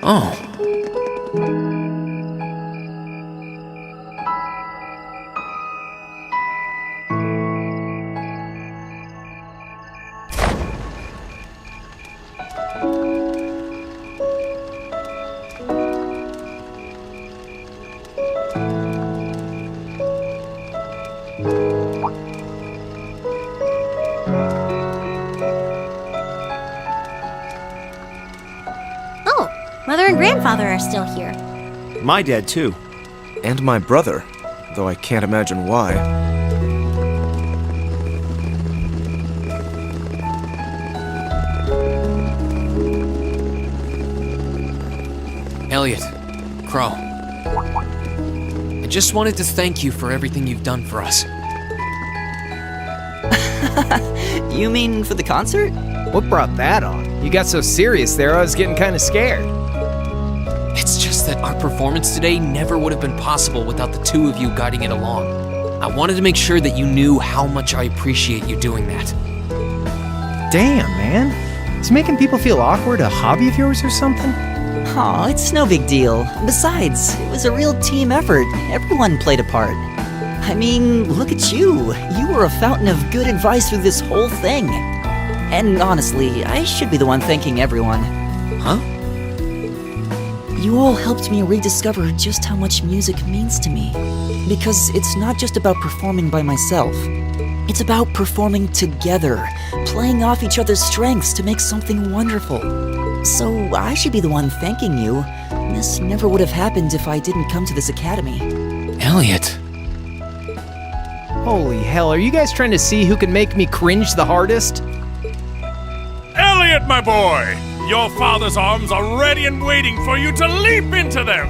Oh. Mother and grandfather are still here. My dad, too. And my brother, though I can't imagine why. Elliot, Crow. I just wanted to thank you for everything you've done for us. You mean for the concert? What brought that on? You got so serious there, I was getting kind of scared. It's just that our performance today never would have been possible without the two of you guiding it along. I wanted to make sure that you knew how much I appreciate you doing that. Damn, man. Is making people feel awkward a hobby of yours or something? Aw, it's no big deal. Besides, it was a real team effort. Everyone played a part. I mean, look at you. You were a fountain of good advice through this whole thing. And honestly, I should be the one thanking everyone. Huh? You all helped me rediscover just how much music means to me. Because it's not just about performing by myself. It's about performing together, playing off each other's strengths to make something wonderful. So I should be the one thanking you. This never would have happened if I didn't come to this academy. Elliot. Holy hell, are you guys trying to see who can make me cringe the hardest? Elliot, my boy! Your father's arms are ready and waiting for you to leap into them!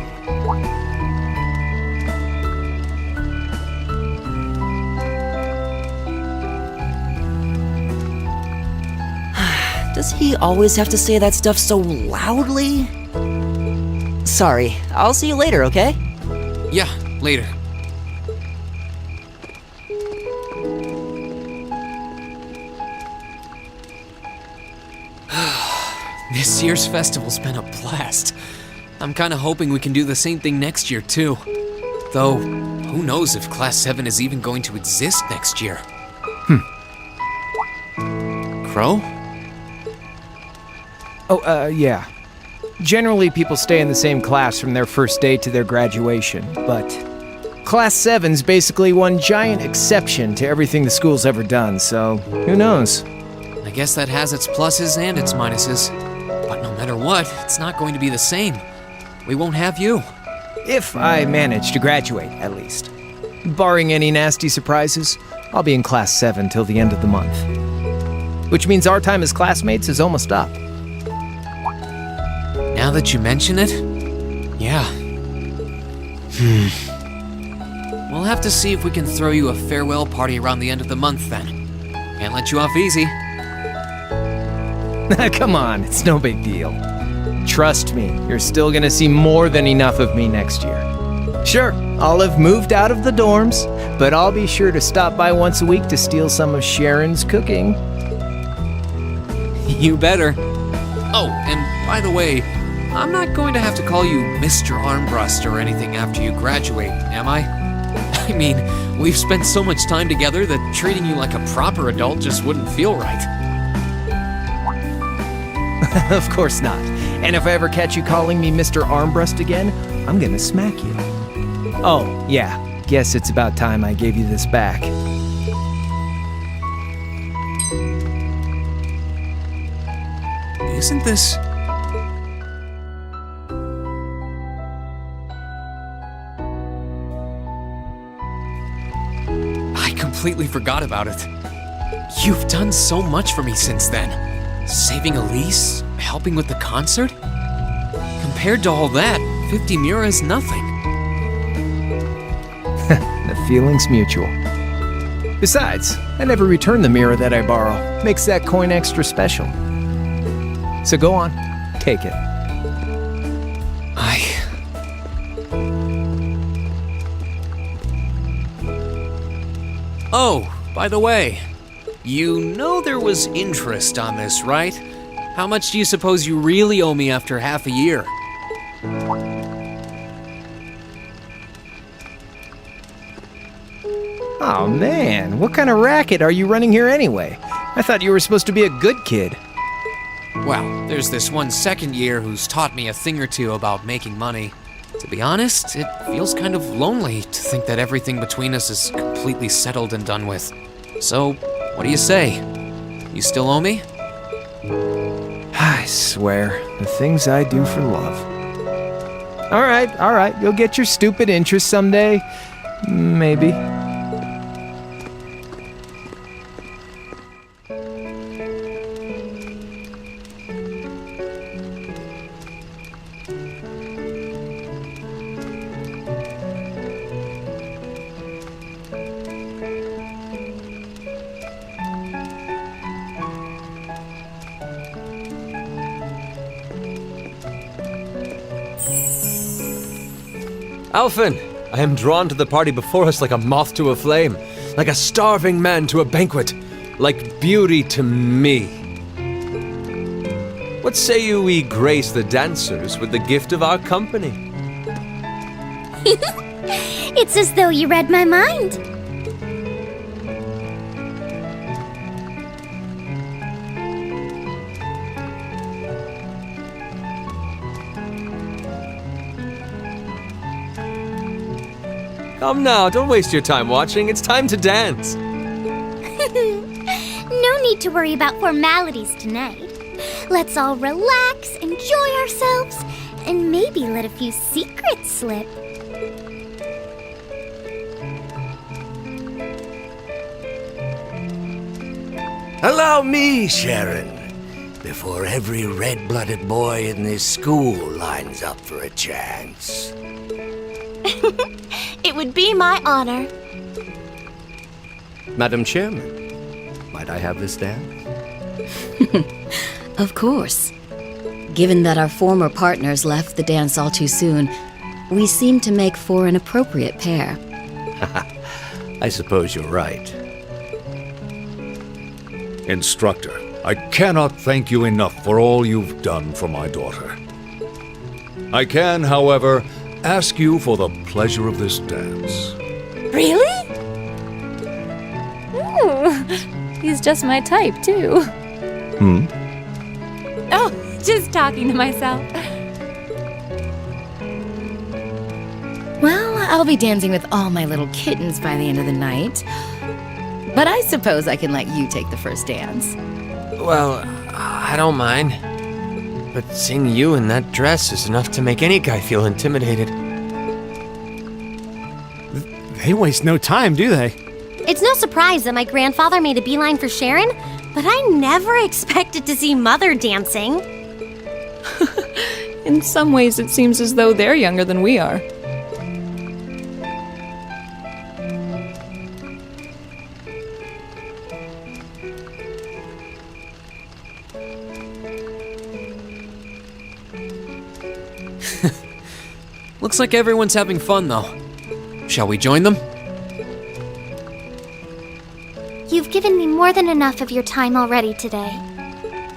Does he always have to say that stuff so loudly? Sorry, I'll see you later, okay? Yeah, later. This year's festival's been a blast. I'm kinda hoping we can do the same thing next year, too. Though, who knows if Class 7 is even going to exist next year? Crow? Oh, yeah. Generally, people stay in the same class from their first day to their graduation, but Class 7's basically one giant exception to everything the school's ever done, so who knows? I guess that has its pluses and its minuses. But no matter what, it's not going to be the same. We won't have you. If I manage to graduate, at least. Barring any nasty surprises, I'll be in Class 7 till the end of the month. Which means our time as classmates is almost up. Now that you mention it, yeah. We'll have to see if we can throw you a farewell party around the end of the month then. Can't let you off easy. Come on, it's no big deal. Trust me, you're still gonna see more than enough of me next year. Sure, I'll have moved out of the dorms, but I'll be sure to stop by once a week to steal some of Sharon's cooking. You better. Oh, and by the way, I'm not going to have to call you Mr. Armbrust or anything after you graduate, am I? I mean, we've spent so much time together that treating you like a proper adult just wouldn't feel right. Of course not. And if I ever catch you calling me Mr. Armbrust again, I'm gonna smack you. Oh, yeah. Guess it's about time I gave you this back. Isn't this... I completely forgot about it. You've done so much for me since then. Saving Elise, helping with the concert? Compared to all that, 50 Mura is nothing. The feeling's mutual. Besides, I never return the mirror that I borrow. Makes that coin extra special. So go on, take it. Oh, by the way, you know there was interest on this, right? How much do you suppose you really owe me after half a year? Oh man, what kind of racket are you running here anyway? I thought you were supposed to be a good kid. Well, there's this one second year who's taught me a thing or two about making money. To be honest, it feels kind of lonely to think that everything between us is completely settled and done with. So, what do you say? You still owe me? I swear, the things I do for love. All right, you'll get your stupid interest someday. Maybe. Alphen, I am drawn to the party before us like a moth to a flame, like a starving man to a banquet, like beauty to me. What say you we grace the dancers with the gift of our company? It's as though you read my mind. Come now, don't waste your time watching. It's time to dance. No need to worry about formalities tonight. Let's all relax, enjoy ourselves, and maybe let a few secrets slip. Allow me, Sharon, before every red-blooded boy in this school lines up for a chance. It would be my honor. Madam Chairman, might I have this dance? Of course. Given that our former partners left the dance all too soon, we seem to make for an appropriate pair. I suppose you're right. Instructor, I cannot thank you enough for all you've done for my daughter. I can, however, ask you for the pleasure of this dance. Really? Ooh, he's just my type, too. Oh, just talking to myself. Well, I'll be dancing with all my little kittens by the end of the night. But I suppose I can let you take the first dance. Well, I don't mind. But seeing you in that dress is enough to make any guy feel intimidated. They waste no time, do they? It's no surprise that my grandfather made a beeline for Sharon, but I never expected to see Mother dancing. In some ways, it seems as though they're younger than we are. Looks like everyone's having fun, though. Shall we join them? You've given me more than enough of your time already today.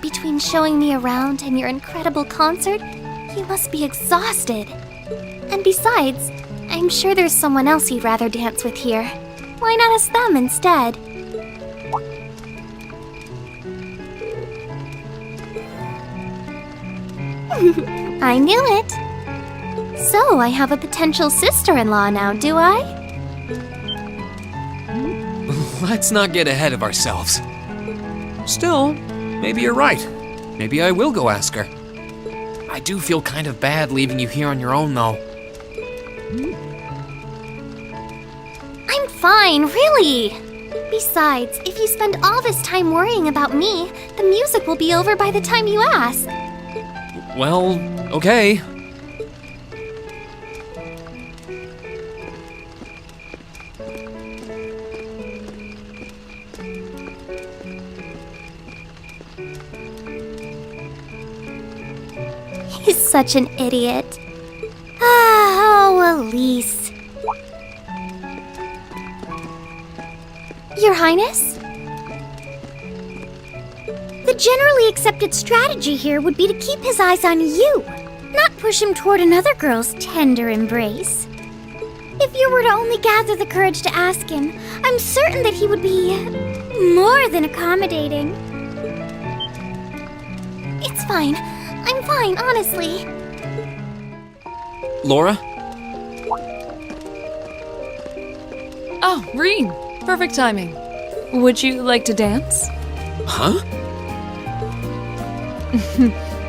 Between showing me around and your incredible concert, you must be exhausted. And besides, I'm sure there's someone else you'd rather dance with here. Why not ask them instead? I knew it. So, I have a potential sister-in-law now, do I? Let's not get ahead of ourselves. Still, maybe you're right. Maybe I will go ask her. I do feel kind of bad leaving you here on your own, though. I'm fine, really. Besides, if you spend all this time worrying about me, the music will be over by the time you ask. Well, okay. He's such an idiot. Oh, Elise. Your Highness? The generally accepted strategy here would be to keep his eyes on you. not push him toward another girl's tender embrace. If you were to only gather the courage to ask him, I'm certain that he would be more than accommodating. It's fine. I'm fine, honestly. Laura? Oh, Reen. Perfect timing. Would you like to dance? Huh?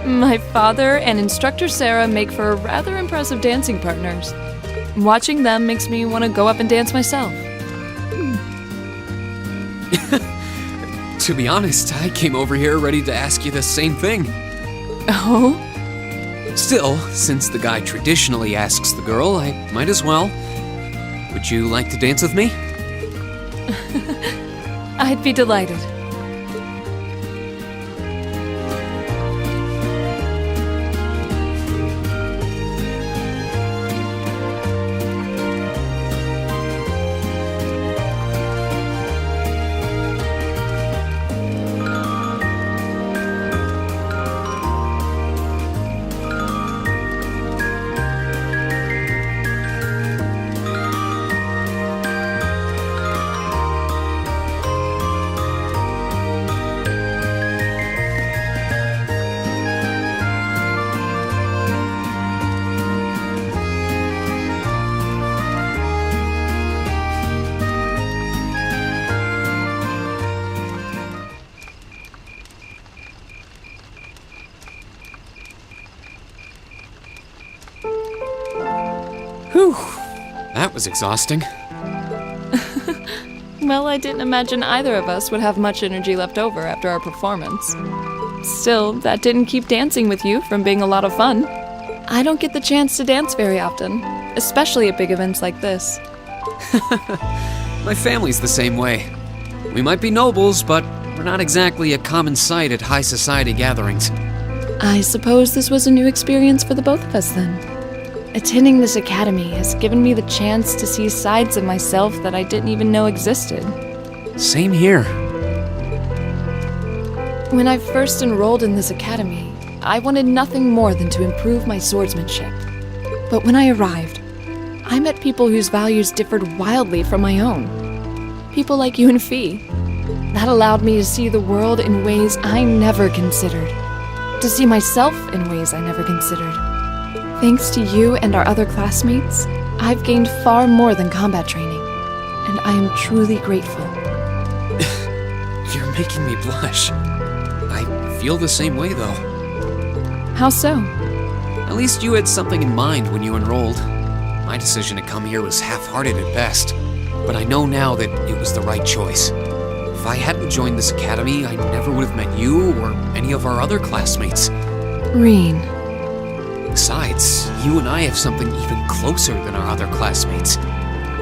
My father and instructor Sarah make for rather impressive dancing partners. Watching them makes me want to go up and dance myself. To be honest, I came over here ready to ask you the same thing. Oh? Still, since the guy traditionally asks the girl, I might as well. Would you like to dance with me? I'd be delighted. Whew, that was exhausting. Well, I didn't imagine either of us would have much energy left over after our performance. Still, that didn't keep dancing with you from being a lot of fun. I don't get the chance to dance very often, especially at big events like this. My family's the same way. We might be nobles, but we're not exactly a common sight at high society gatherings. I suppose this was a new experience for the both of us then. Attending this academy has given me the chance to see sides of myself that I didn't even know existed. Same here. When I first enrolled in this academy, I wanted nothing more than to improve my swordsmanship. But when I arrived, I met people whose values differed wildly from my own. People like you and Fee. That allowed me to see the world in ways I never considered. To see myself in ways I never considered. Thanks to you and our other classmates, I've gained far more than combat training, and I am truly grateful. You're making me blush. I feel the same way, though. How so? At least you had something in mind when you enrolled. My decision to come here was half-hearted at best, but I know now that it was the right choice. If I hadn't joined this academy, I never would have met you or any of our other classmates. Reen. Besides, you and I have something even closer than our other classmates.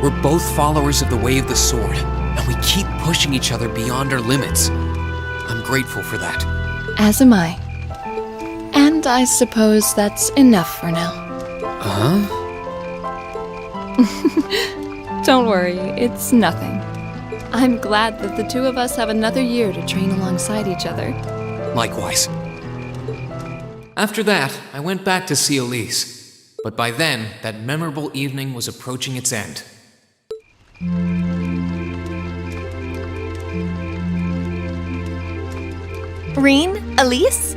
We're both followers of the way of the sword, and we keep pushing each other beyond our limits. I'm grateful for that. As am I. And I suppose that's enough for now. Huh? Don't worry, it's nothing. I'm glad that the two of us have another year to train alongside each other. Likewise. After that, I went back to see Elise. But by then, that memorable evening was approaching its end. Reen? Elise?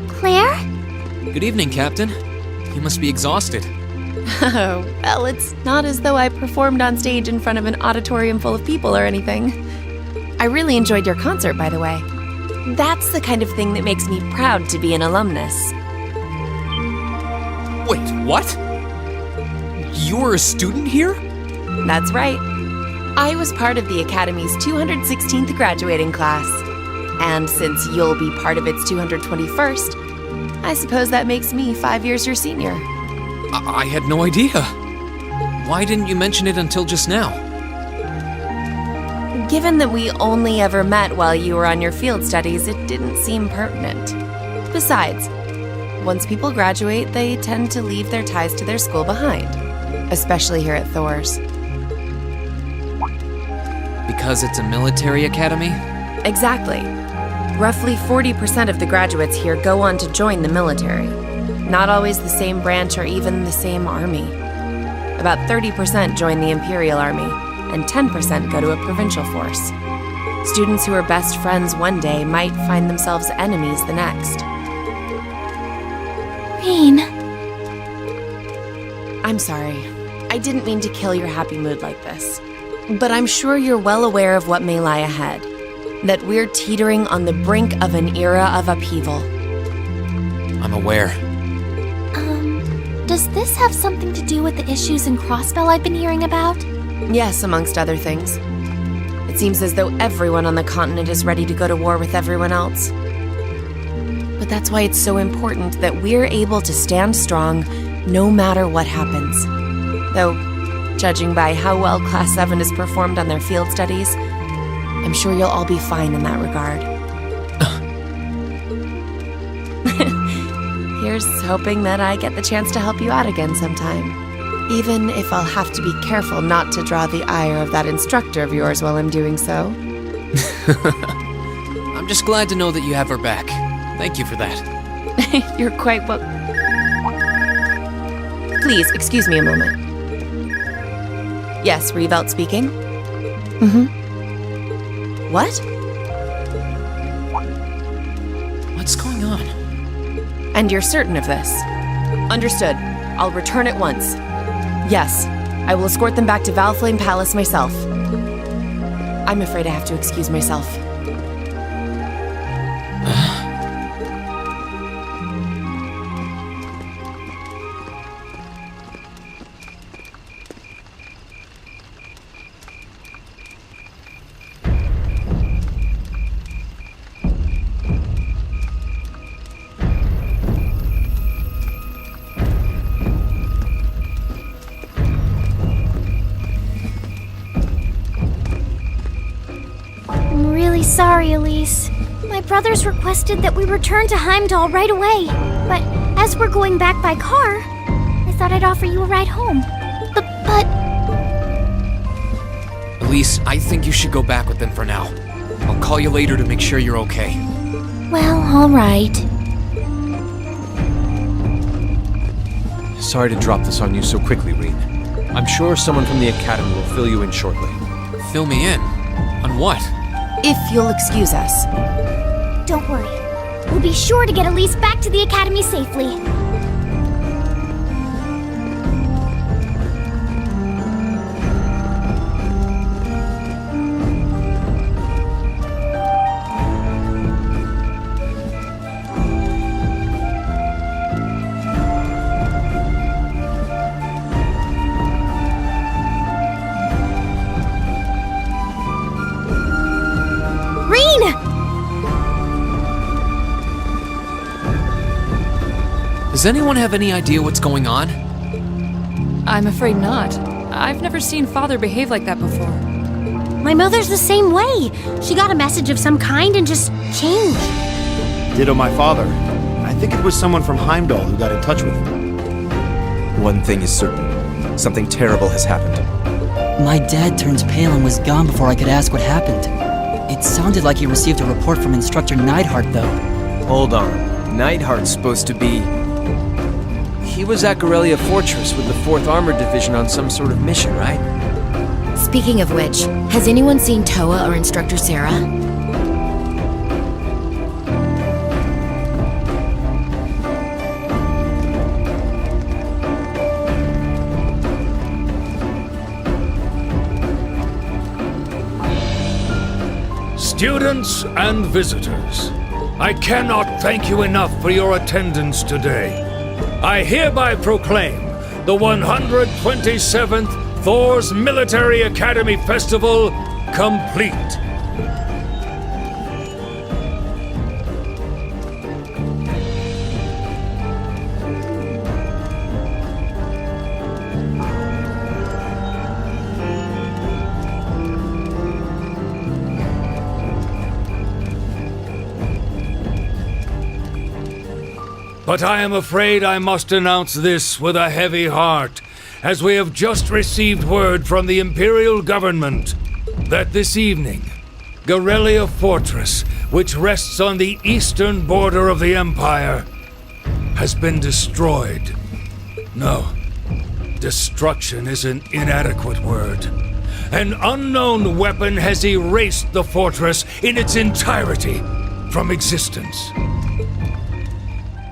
Claire? Good evening, Captain. You must be exhausted. Oh, well, it's not as though I performed on stage in front of an auditorium full of people or anything. I really enjoyed your concert, by the way. That's the kind of thing that makes me proud to be an alumnus. Wait, what? You were a student here? That's right. I was part of the Academy's 216th graduating class. And since you'll be part of its 221st, I suppose that makes me 5 years your senior. I had no idea. Why didn't you mention it until just now? Given that we only ever met while you were on your field studies, it didn't seem pertinent. Besides, once people graduate, they tend to leave their ties to their school behind, especially here at Thor's. Because it's a military academy? Exactly. Roughly 40% of the graduates here go on to join the military. Not always the same branch or even the same army. About 30% join the Imperial Army, and 10% go to a provincial force. Students who are best friends one day might find themselves enemies the next. Rain. I'm sorry. I didn't mean to kill your happy mood like this. But I'm sure you're well aware of what may lie ahead. That we're teetering on the brink of an era of upheaval. I'm aware. Does this have something to do with the issues in Crossbell I've been hearing about? Yes, amongst other things. It seems as though everyone on the continent is ready to go to war with everyone else. But that's why it's so important that we're able to stand strong no matter what happens. Though, judging by how well Class 7 has performed on their field studies, I'm sure you'll all be fine in that regard. Here's hoping that I get the chance to help you out again sometime. Even if I'll have to be careful not to draw the ire of that instructor of yours while I'm doing so. I'm just glad to know that you have her back. Thank you for that. You're quite well. Please, excuse me a moment. Yes, Revelt speaking? What? What's going on? And you're certain of this? Understood. I'll return at once. Yes, I will escort them back to Valflame Palace myself. I'm afraid I have to excuse myself. Sorry, Elise. My brothers requested that we return to Heimdall right away. But as we're going back by car, I thought I'd offer you a ride home. But... Elise, I think you should go back with them for now. I'll call you later to make sure you're okay. Well, all right. Sorry to drop this on you so quickly, Reen. I'm sure someone from the Academy will fill you in shortly. Fill me in? On what? If you'll excuse us. Don't worry. We'll be sure to get Elise back to the Academy safely. Does anyone have any idea what's going on? I'm afraid not. I've never seen Father behave like that before. My mother's the same way. She got a message of some kind and just changed. Ditto my father. I think it was someone from Heimdall who got in touch with him. One thing is certain. Something terrible has happened. My dad turned pale and was gone before I could ask what happened. It sounded like he received a report from Instructor Neidhart, though. Hold on. Neidhart's supposed to be... He was at Corellia Fortress with the 4th Armored Division on some sort of mission, right? Speaking of which, has anyone seen Toa or Instructor Sarah? Students and visitors, I cannot thank you enough for your attendance today. I hereby proclaim the 127th Thor's Military Academy Festival complete. But I am afraid I must announce this with a heavy heart, as we have just received word from the Imperial Government that this evening, Guerrilla Fortress, which rests on the eastern border of the Empire, has been destroyed. No, destruction is an inadequate word. An unknown weapon has erased the fortress in its entirety from existence.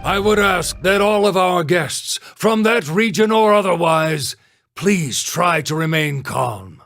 I would ask that all of our guests, from that region or otherwise, please try to remain calm.